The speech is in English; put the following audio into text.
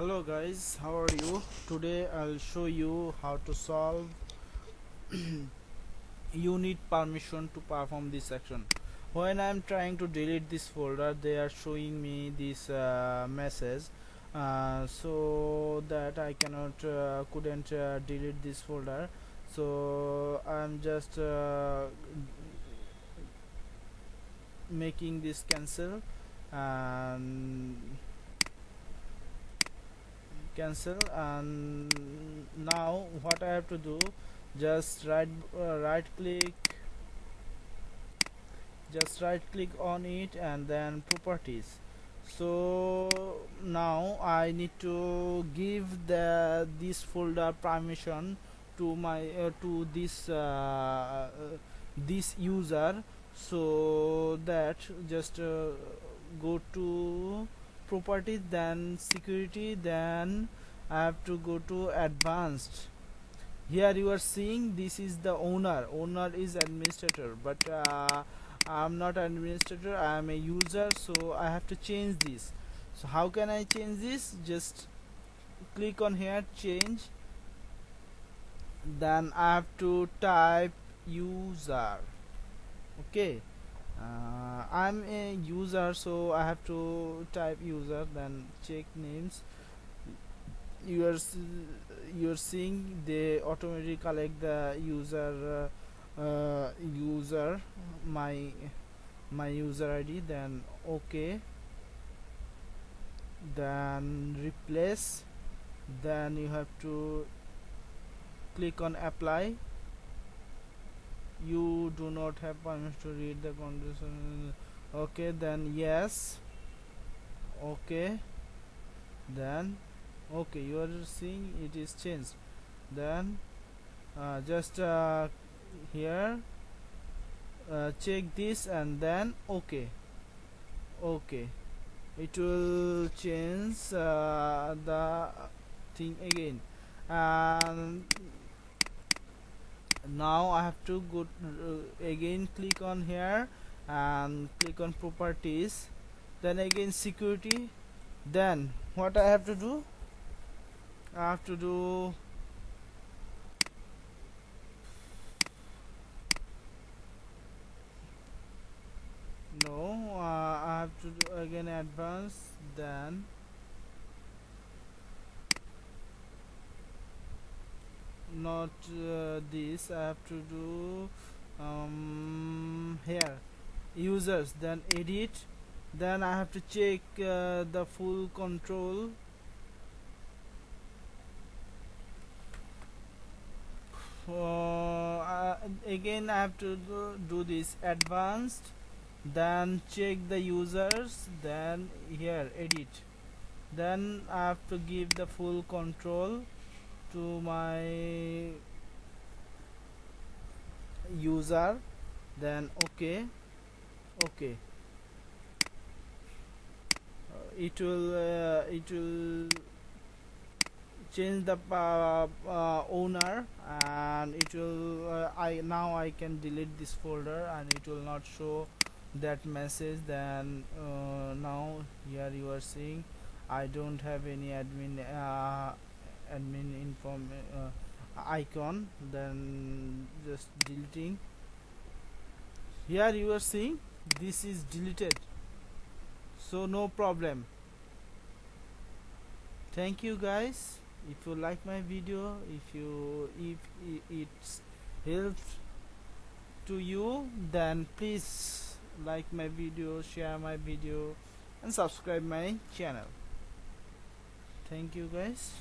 Hello guys, how are you? Today I'll show you how to solve you need permission to perform this action. When I'm trying to delete this folder, they are showing me this message, so that I couldn't delete this folder. So I'm just making this cancel, and now what I have to do, just right click on it and then properties. So now I need to give this folder permission to my this user, so that just go to properties, then security, then I have to go to advanced. Here you are seeing this is the owner is administrator, but I'm not administrator, I am a user, so I have to change this. So how can I change this? Just click on here, change, then I have to type user. Okay, I'm a user, so I have to type user, then check names. You're seeing they automatically collect the user, my user ID, then okay, then replace, then you have to click on apply. You do not have permission to read the condition. Okay, then yes, okay, then okay, you are seeing it is changed. Then just here check this, and then okay, it will change the thing again. And now I have to go again, click on here and click on properties, then again security. Then what I have to do, no, I have to do again advanced, then not this, I have to do here users, then edit, then I have to check the full control. Again I have to do this advanced, then check the users, then here edit, then I have to give the full control to my user, then okay, it will change the owner, and it will I can delete this folder and it will not show that message. Then now here you are seeing I don't have any admin inform icon, then just deleting. Here you are seeing this is deleted, so no problem. Thank you guys. If you like my video, if it's helped to you, then please like my video, share my video, and subscribe my channel. Thank you guys.